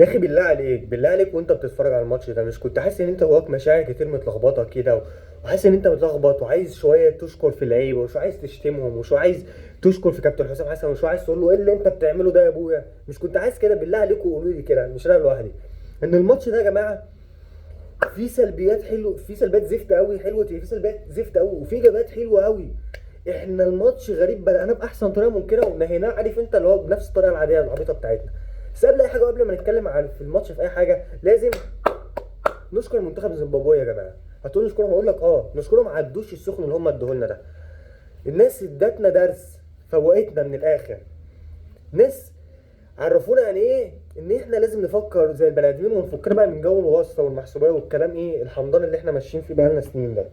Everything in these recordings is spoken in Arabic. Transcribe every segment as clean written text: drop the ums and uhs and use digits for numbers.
يا اخي بالله عليك بالله عليك، وانت بتتفرج على الماتش ده مش كنت حاسس ان انت جواك مشاعر كتير متلخبطه كده، وحاسس ان انت متلخبط وعايز شويه تشكر في اللعيبه وشو عايز تشتمهم وشو عايز تشكر في كابتن حسام حسن وشو عايز تقول له ايه اللي انت بتعمله ده يا ابويا؟ مش كنت عايز كده؟ بالله عليكم قولوا لي كده، مش انا لوحدي، ان الماتش ده يا جماعه في سلبيات حلو، في سلبيات زفت قوي حلوه، في سلبيات زفت قوي وفي ايجابيات حلوه قوي. احنا الماتش غريب بدأنا باحسن طريقه ممكنه ونهيناه، عارف انت اللي هو بنفس الطريقه العاديه العبيطه بتاعتنا. بس قبل اي حاجه وقبل ما نتكلم عن في الماتش في اي حاجه لازم نشكر منتخب زيمبابوي يا جماعه. هتقول نشكرهم، هقول لك نشكرهم على الدوش السخن اللي هم ادوه لنا ده. الناس ادتنا درس، فوقتنا من الاخر. ناس عرفونا يعني ايه ان احنا لازم نفكر زي البني ادمين ونفكنا بقى من جو الواسطه والمحسوبيه والكلام ايه الحمضان اللي احنا ماشيين فيه بقالنا سنين ده.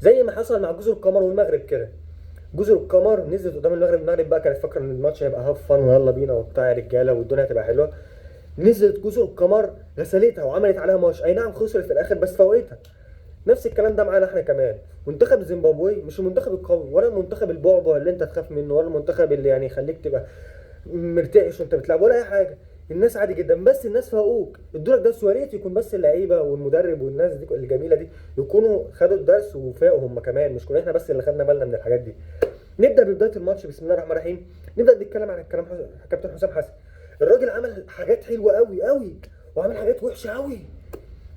زي ما حصل مع جزر القمر والمغرب كده. جزر القمر نزلت قدام المغرب بقى كانت فاكره ان الماتش هيبقى هاف فن ويلا بينا وبتاع يا رجاله والدنيا هتبقى حلوه. نزلت جزر القمر غسلتها وعملت عليها ماتش، اي نعم خسرت في الاخر بس فوقتها. نفس الكلام ده معانا احنا كمان. منتخب زيمبابوي مش المنتخب القوي ولا المنتخب البعبع اللي انت تخاف منه ولا المنتخب اللي يعني يخليك تبقى مرتعش وانت بتلعب ولا اي حاجه. الناس عادي جدا، بس الناس فوقوك ادولك درس، ويا ريت يكون بس اللعيبه والمدرب والناس دي الجميله دي يكونوا خدوا الدرس وفاقوا هم كمان، مش كنا احنا بس اللي خدنا بالنا من الحاجات دي. نبدا ببدايه الماتش بسم الله الرحمن الرحيم. نبدا نتكلم عن الكلام كابتن حسام حسن. الراجل عمل حاجات حلوه قوي قوي وعمل حاجات وحشه قوي.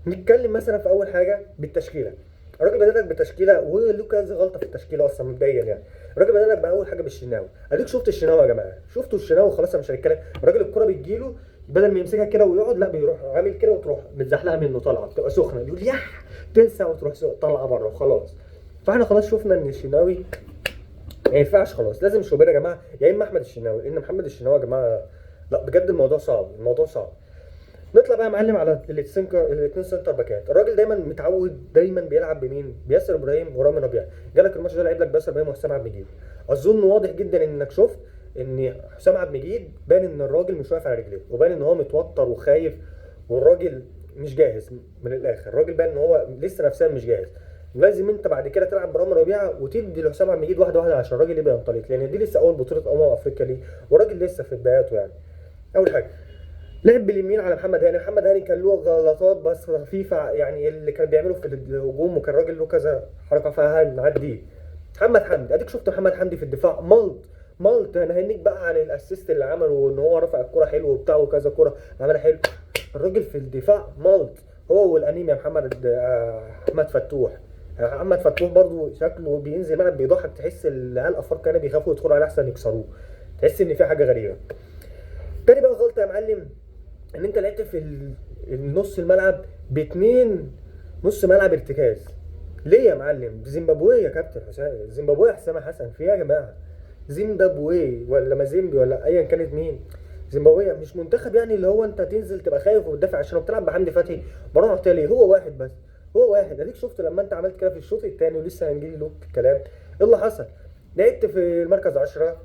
نتكلم مثلا في اول حاجه بالتشكيله. الراجل بدأ لك بتشكيله وله كذا غلطه في التشكيله اصلا مبدئيا يعني. الراجل بدأ لك باول حاجه بالشناوي. اديك شفت الشناوي يا جماعه؟ شفتوا الشناوي؟ خلاص انا مش هنتكلم. الراجل الكره بتجيله بدل ما يمسكها كده ويقعد، لا بيروح عامل كده وتروح متزحلقه منه طالعه بتبقى سخنه، يقول يح تلسع وتروح طالعه بره وخلاص. فاحنا خلاص شفنا ان الشناوي ما ينفعش، خلاص لازم شوبير يا جماعه يا اما احمد الشناوي، لان محمد الشناوي يا جماعه لا بجد الموضوع صعب، الموضوع صعب. نطلع بقى يا معلم على الاثنين سنتر باكات. الراجل دايما متعود دايما بيلعب بمين؟ بياسر ابراهيم ورامي ربيعه. جالك الماتش ده لعب لك بياسر ابراهيم وحسام عبد المجيد. اظن واضح جدا انك شفت ان حسام عبد المجيد بان ان الراجل مش واقف على رجليه، وبان ان هو متوتر وخايف، والراجل مش جاهز من الاخر. الراجل بان ان هو لسه نفسيا مش جاهز. لازم انت بعد كده تلعب برامي ربيعه وتدي لحسام عبد المجيد واحده واحده عشان الراجل يبقى ينطلق، لان دي لسه اول بطوله افريقيا ليه، والراجل لسه في بداياته يعني. اول حاجه لعب باليمين على محمد هاني. محمد هاني كان له غلطات بس خفيفه يعني اللي كان بيعمله في الهجوم، وكان راجل له كذا حركه فهنعديه. محمد حمدي اديك شفت محمد حمدي في الدفاع ملط. انا هنيك بقى عن الاسيست اللي عمله وان هو رفع الكره حلو وبتاع وكذا كره عملها حلو. الراجل في الدفاع ملط، هو والانيميا احمد فتوح. محمد فتوح برضو شكله بينزل الملعب بيضحك، تحس العيال الافارقه كانوا بيخافوا يدخلوا عليه احسن يكسروه، تحس ان في حاجه غريبه. تاني بقى غلطه يا معلم، ان انت لعبت في النص الملعب باتنين نص ملعب ارتكاز. ليه يا معلم؟ دي زيمبابوي يا كابتن حسام، زيمبابوي يا حسام حسن، في ايه يا جماعه؟ زيمبابوي ولا مازيمبي ولا ايا كانت مين؟ زيمبابوي مش منتخب يعني اللي هو انت تنزل تبقى خايف وتدافع عشان بتلعب بحمدي فتحي مروان عطيه. هو واحد بس، هو واحد. اديك شفت لما انت عملت كده في الشوط الثاني ولسه هنجي له الكلام ايه اللي حصل. لعبت في المركز 10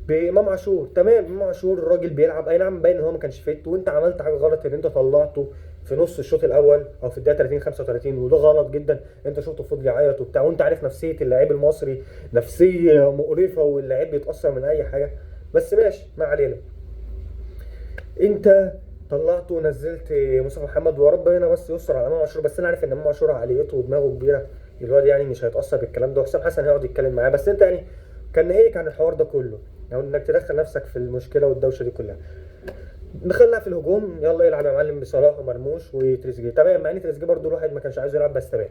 بامام عاشور. تمام، امام عاشور الراجل بيلعب اي نعم باين ان هو ما كانش فيت، وانت عملت حاجه غلط ان انت طلعته في نص الشوط الاول او في الدقيقه 30 35، وده غلط جدا. انت شفته فضل يعيط وبتاع، وانت عارف نفسيه اللاعب المصري نفسيه مقرفه واللاعب بيتاثر من اي حاجه. بس ماشي ما علينا. انت طلعته ونزلت مصطفى محمد وربنا بس يستر على امام عاشور. بس انا عارف ان امام عاشور عقليته ودماغه كبيره، الواد يعني مش هيتاثر بالكلام ده، وحسام حسن هيقعد يتكلم معاه. بس انت يعني كان ناهيك عن الحوار ده كله، يعني انك تدخل نفسك في المشكله والدوشه دي كلها. دخلنا في الهجوم، يلا يلعب يا معلم بصلاح ومرموش وتريزيجيه. تمام، مع ان تريزيجيه برده الواحد ما كانش عايز يلعب بس تمام.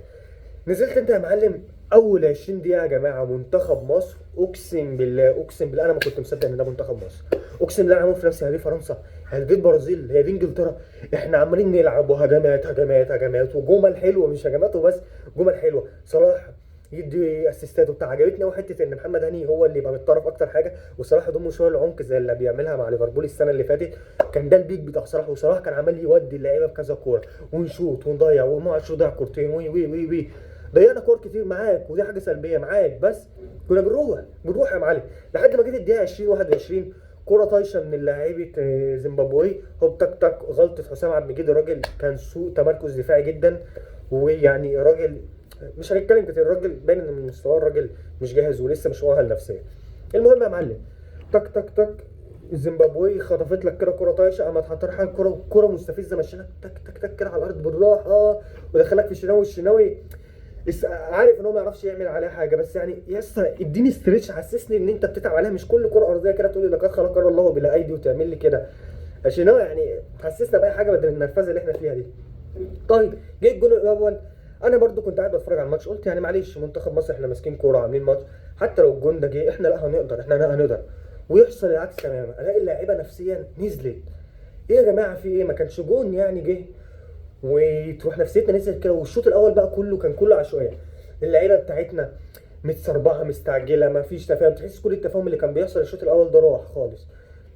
نزلت انت يا معلم اول 20 دقيقه يا جماعه منتخب مصر، اقسم بالله اقسم بالله انا ما كنت مصدق ان ده منتخب مصر. اقسم بالله انا عامل في نفسي هذه فرنسا، هذه البرازيل، هي دي انجلترا. احنا عمالين نلعب وهجمات هجمات هجمات وجمل حلوه، مش هجمات وبس، جمل حلوه. صلاح يدي اسيستات وبتاع. عجبتني قوي حته ان محمد هاني هو اللي يبقى متطرف اكتر حاجه، وصلاح يضم شويه العمق زي اللي بيعملها مع ليفربول السنه اللي فاتت. كان ده البيك بتاع صلاح، وصلاح كان عمال يودي اللعيبه بكذا كوره ونشوط ونضيع، وما عادش ضيع كورتين وي وي وي وي. ضيعنا كور كتير معاك ودي حاجه سلبيه معاك، بس كنا بنروح يا معلم لحد ما جيت الدقيقه 20 21. كرة طايشه من لعيبه زيمبابوي، هوب تك تك غلطه حسام عبد المجيد. الراجل كان سوء تمركز دفاعي جدا، ويعني راجل مش هنتكلم كتير. الراجل باين ان من مستواه الراجل مش جاهز ولسه مش مؤهل نفسيا. المهم يا معلم، تك تك تك الزيمبابوي خطفت لك كده كره طايشه، قامت حاطه لك كره مستفزه مشيلك تك تك تك كده على الارض بالراحه، ودخلك في الشناوي. عارف ان هو ما يعرفش يعمل عليها حاجه، بس يعني يا اسطى اديني استريتش، حسسني ان انت بتتعب عليها، مش كل كره ارضيه كده تقول لي لقد خلق الله بلا ايدي وتعمل لي كده. عشان هو يعني حسسنا باي حاجه بدل النرفزه اللي احنا فيها دي. طيب جه الجون الاول، انا برضو كنت قاعد بتفرج على الماتش، قلت يعني معلش منتخب مصر احنا ماسكين كوره عاملين ماتش، حتى لو الجون ده جه احنا لا هنقدر، احنا لا هنقدر. ويحصل العكس تماما، الاقي اللاعيبه نفسيا نزلت. ايه يا جماعه في ايه؟ ما كانش جون يعني جه وتروح نفسيتنا نزلت كده. والشوط الاول بقى كان كله عشوائيه، اللعيبه بتاعتنا متسربعه مستعجله، ما فيش تفاهم، تحس كل التفاهم اللي كان بيحصل الشوط الاول ده راح خالص،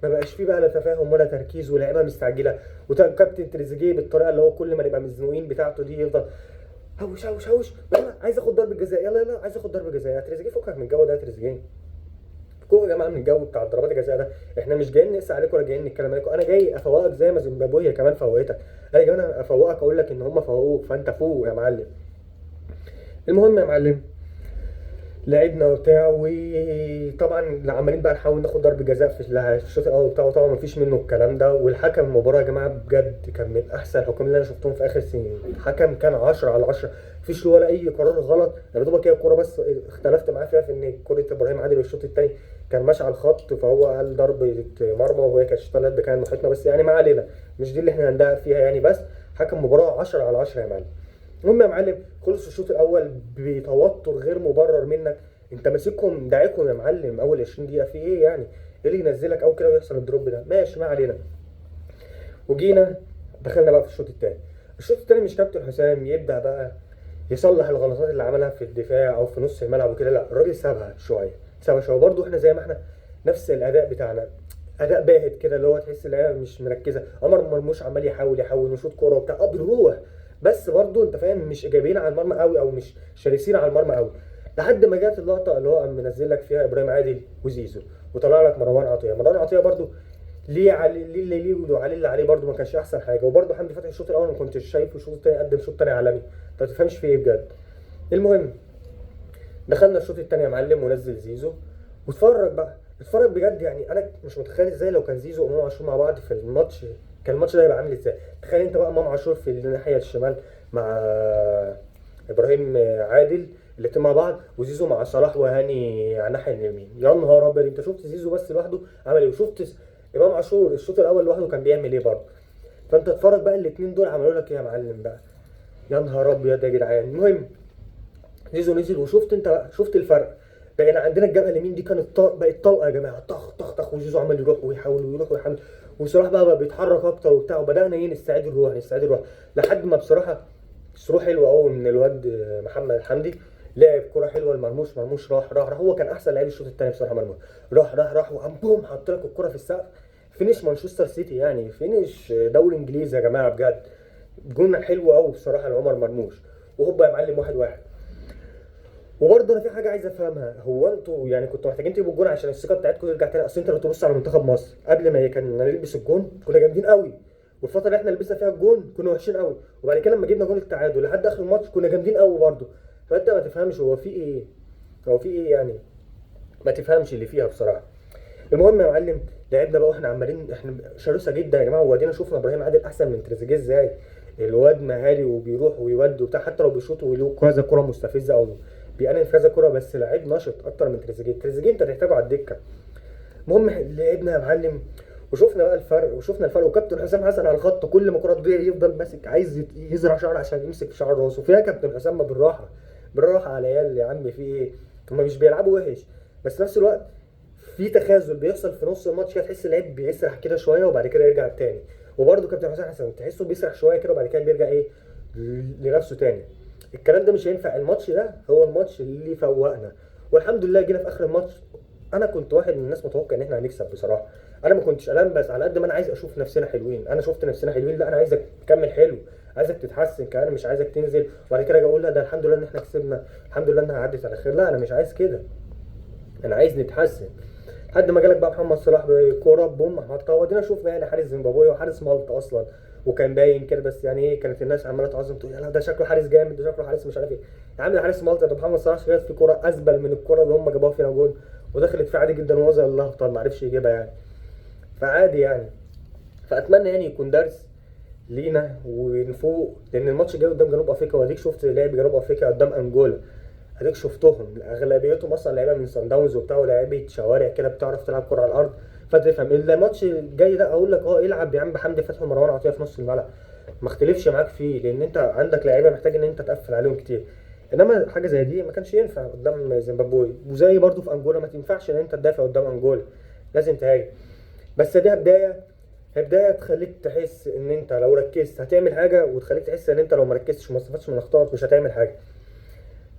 ما بقاش فيه بقى لا تفاهم ولا تركيز، ولاعيبه مستعجله. وكابتن تريزيجيه بالطريقه اللي هو كل ما نبقى مزنوقين بتاعته دي يفضل هوش هوش هوش، يلا عايز اخد ضربه جزاء، يلا يلا عايز اخد ضربه جزاء. يا تريزيجيه فكك من الجو ده يا تريزيجيه، فكوا يا جماعه من الجو بتاع ضربات الجزاء ده. احنا مش جايين نقسى عليكم ولا جايين نتكلم عليكم، انا جاي افوقك زي ما زيمبابوي كمان فوقتك. انا جاي انا افوقك اقول لك ان هم فوقوك، فانت فوق يا معلم. المهم يا معلم، لعبنا وبتاع، وطبعا عمالين بقى نحاول ناخد ضربه جزاء في الشوط الاول بتاعه، طبعا مفيش منه الكلام ده. والحكم المباراه يا جماعه بجد كان من احسن الحكام اللي انا شفتهم في اخر السنين، الحكم كان 10 على 10، مفيش له ولا اي قرار غلط. يا دوبك كده الكوره بس اختلفت معاه فيها في ان كوره ابراهيم عادل الشوط الثاني كان ماشي على الخط، فهو قال ضربه مرمى وهي كانت طلعت بكان محيطنا، بس يعني ما علينا، مش دي اللي احنا هندقق فيها يعني. بس حكم مباراه 10 على 10 يا معلم. المهم يا معلم، خلص الشوط الاول بتوتر غير مبرر منك، انت ماسكهم داعيكم يا معلم اول 20 دقيقه، في ايه يعني؟ ايه اللي ينزلك او كده ويحصل الدروب ده؟ ماشي ما علينا. وجينا دخلنا بقى في الشوط الثاني. الشوط الثاني مش كابتن حسام يبدا بقى يصلح الغلطات اللي عملها في الدفاع او في نص الملعب وكده، لا الراجل سابها شويه برضه. احنا زي ما احنا نفس الاداء بتاعنا، اداء باهت كده، اللي هو تحس ان هي مش مركزه. عمر مرموش عمال يحاول ويشوط كوره وبتاع، بنروح، بس برضه انت فاهم مش ايجابيين على المرمى قوي او مش شرسين على المرمى قوي. لحد ما جت اللقطه اللي هو قام منزل لك فيها ابراهيم عادل وزيزو، وطلع لك مروان عطيه برضه ليه علي ليه اللي ليه وعليه اللي عليه، برضه ما كانش احسن حاجه. وبرضه حمدي فتحي الشوط الاول ما كنتش شايفه، الشوط الثاني قدم شوط ثاني عالمي، انت ما تفهمش فيه ايه بجد. المهم دخلنا الشوط الثاني يا معلم ونزل زيزو، واتفرج بقى، اتفرج بجد. يعني انا مش متخيل ازاي لو كان زيزو وامام عاشور مع بعض في الماتش كان الماتش ده هيبقى عامل ازاي. تخيل انت بقى امام عاشور في الناحيه الشمال مع ابراهيم عادل الاتنين مع بعض، وزيزو مع صلاح وهاني على الناحيه اليمين، يا نهار ابيض. انت شفت زيزو بس لوحده عمل ايه، وشفت امام عاشور الشوط الاول لوحده كان بيعمل ايه برضه. فانت اتفرج بقى الاثنين دول عملوا لك ايه يا معلم بقى، يا نهار ابيض يا جدعان. المهم زيزو نزل، وشفت انت بقى، شفت الفرق. بقينا عندنا الجبهه اليمين دي كانت بقت طلقه يا جماعه، طخ طخ طخ، وزيزو عمال يروح ويحاول ويروح ويحاول، وصلاح بقى بيتحرك اكتر وبتاع، وبدانا ايه نستعيد الروح لحد ما بصراحه صروح حلوه قوي من الواد محمد حمدي. لعب كرة حلوه مرموش راح هو كان احسن لعيب الشوط الثاني بصراحه. مرموش راح وقام بوم حط لك الكرة في السقف، فينيش مانشستر سيتي يعني، فينيش دوري انجليزي يا جماعه بجد. جون حلو قوي بصراحه لعمر مرموش. وهوبا يا معلم 1-1. وبرضه انا في حاجه عايز افهمها، هو انتوا يعني كنتوا محتاجين تجيبوا الجون عشان الثقه بتاعتكم ترجع تاني؟ اصل انت لو تبص على منتخب مصر قبل ما كان نلبس الجون كنا جامدين قوي، والفتره اللي احنا لبسنا فيها الجون كنا وحشين قوي، وبعد كده لما جبنا جون التعادل لحد اخر الماتش كنا جامدين قوي برضه. فانت ما تفهمش هو في ايه يعني، ما تفهمش اللي فيها بصراحه. المهم يا معلم لعبنا بقى واحنا عمالين، احنا شرسه جدا يا جماعه، وادينا شفنا ابراهيم عادل احسن من تريزيجيه ازاي. الواد مهاري وبيروح ويودي وبتاع، حتى لو بيشوط وله كذا كره مستفزه او بيأنف كذا كره، بس لعيب نشط اكتر من تريزيجيه انت تحتاجه على الدكه. المهم لعبنا يا معلم وشفنا بقى الفرق، وكابتن حسام حسن على الخط كل ما كره تضيع يفضل ماسك عايز يزرع شعر عشان يمسك شعر راسه فيها. كابتن حسام ما بالراحه على العيال يا عم، في ايه؟ هما مش بيلعبوا وحش، بس في نفس الوقت في تخاذل بيحصل في نص الماتش كده، تحس اللعيب بيسرح كده شويه وبعد كده يرجع تاني. وبرده كابتن حسام حسن تحسه بيسرح شويه كده وبعد كده بيرجع ايه لنفسه تاني. الكلام ده مش هينفع. الماتش ده هو الماتش اللي فوقنا، والحمد لله جينا في اخر الماتش. انا كنت واحد من الناس متوقع ان احنا هنكسب بصراحه، انا ما كنتش قلقان، بس على قد ما انا عايز اشوف نفسنا حلوين. انا شفت نفسنا حلوين، لا انا عايزك تكمل حلو، عايزك تتحسن كمان، مش عايزك تنزل وبعد كده اجي اقول لا ده الحمد لله ان احنا كسبنا، الحمد لله انها عدت على خير. لا انا مش عايز كده، انا عايز نتحسن. لحد ما جالك بقى محمد صلاح بكوره بوم حطها، ودينا شفنا يعني حارس زيمبابوي وحارس مالطا اصلا، وكان باين كده، بس يعني ايه كانت الناس عماله تعظم تقول لا ده شكله حارس جامد، ده شكله حارس مش عارف ايه. يا عم ده حارس مالطا، ده محمد صلاح شغال في كوره ازبل من الكوره اللي هم جابوها فينا جون، ودخلت فيه عادي جدا وهو زي الله طب ما عرفش يجيبها يعني. فعادي يعني. فاتمنى يعني يكون درس لينا ونفوق، لان الماتش جاي قدام جنوب افريقيا، واديك شفت لعب جنوب افريقيا قدام انجولا، اديك شفتهم اغلبيتهم اصلا لعيبه من سان داونز وبتاع، ولاعيبه شوارع كده بتعرف تلعب كره على الارض. فتفهم الماتش الجاي ده اقول لك العب يا عم بحمدي فتحي ومروان عطيه في نص الملعب، ما اختلفش معاك فيه، لان انت عندك لعيبه محتاج ان انت تقفل عليهم كتير. انما حاجه زي دي ما كانش ينفع قدام زيمبابوي، وزي برضو في انجولا ما تنفعش ان انت تدافع قدام انجولا، لازم تهاجم. بس دي بدايه، هي بدايه تخليك تحس ان انت لو ركزت هتعمل حاجه، وتخليك تحس ان انت لو ما ركزتش وما استفدتش من اخطائك مش هتعمل حاجه.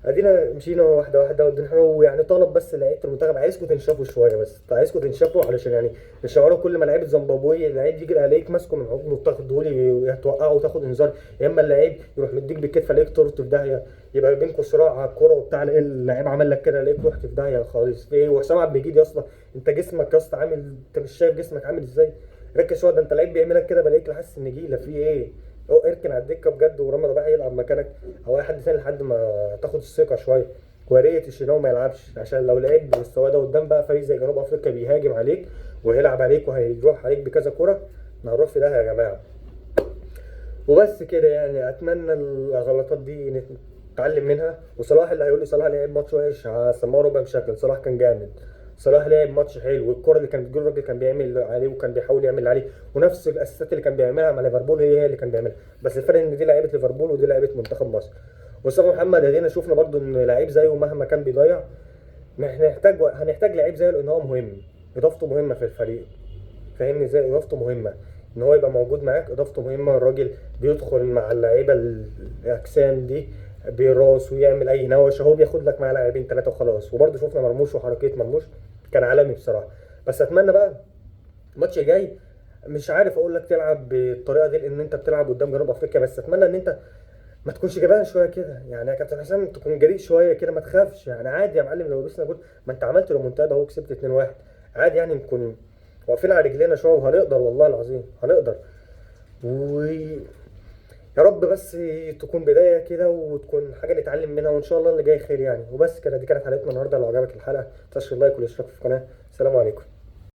ادينا مشينا واحده واحده ودينا حلو، ويعني طالب بس لعيبه المنتخب عايزكم تنشفوا شويه، بس عايزكم تنشفوا علشان يعني الشعار كل ما لعيبه زيمبابوي اللعيب يجري عليك ماسكه من عقله وتاخده لي توقعه وتاخد انذار، يا اما اللعيب يروح مديك بالكتف عليك طرت في داهيه، يبقى بينكم صراع على الكوره وبتاع، الاقي اللعيب عمل لك كده عليك رحت في داهيه خالص. في ايه وحسام عبد المجيد يا اسطى؟ انت جسمك يا اسطى عامل، انت مش شايف جسمك عامل ازاي؟ ركز شويه، ده انت لعيب بيعملك كده بلاقيك حاسس النجيله في ايه؟ اركن على الدكه بجد، ورامي ربيعه يلعب مكانك او اي حد تاني لحد ما تاخد الثقه شويه. ويا ريت الشناوي ما يلعبش، عشان لو لعب بالمستوى ده قدام بقى فريق زي جنوب افريقيا بيهاجم عليك وهيلعب عليك وهيروح عليك بكذا كرة، ما هنروح في ده يا جماعه. وبس كده يعني، اتمنى الغلطات دي نتعلم منها. وصلاح اللي هيقول لي صلاح لعب ماتش وحش هسمعه ربع مشاكل، صلاح كان جامد، صلاح لعب ماتش حلو، والكره اللي كانت بتجيله الراجل كان بيعمل عليه وكان بيحاول يعمل اللي عليه، ونفس الاسيستات اللي كان بيعملها مع ليفربول هي اللي كان بيعملها، بس الفرق ان دي لعيبه ليفربول ودي لعيبه منتخب مصر. مصطفى محمد ادينا شفنا برضو ان لعيب زيه مهما كان بيضيع، هنحتاج لعيب زيه لان هو مهم، اضافته مهمه في الفريق. فاهمني ازاي؟ اضافته مهمه، ان هو يبقى موجود معاك اضافته مهمه. الراجل بيدخل مع اللعيبه الاجسام دي بيراس ويعمل اي نوش، هو بياخد لك معاه لاعبين ثلاثه وخلاص. وبرده شفنا مرموش وحركيه مرموش كان عالمي بصراحه. بس اتمنى بقى الماتش الجاي، مش عارف اقول لك تلعب بالطريقه دي لان انت بتلعب قدام جنوب افريقيا، بس اتمنى ان انت ما تكونش جبان شويه كده يعني يا كابتن حسام، تكون جريء شويه كده، ما تخافش يعني. عادي يا معلم لو لبسنا جول، ما انت عملت ريمونتادا اهو كسبت 2-1، عادي يعني نكون واقفين على رجلينا شويه وهنقدر، والله العظيم هنقدر. ويا رب بس تكون بدايه كده وتكون حاجه نتعلم منها، وان شاء الله اللي جاي خير يعني. وبس كده، دي كانت حلقتنا النهارده. لو عجبك الحلقه تنساش اللايك والاشتراك في القناه. السلام عليكم.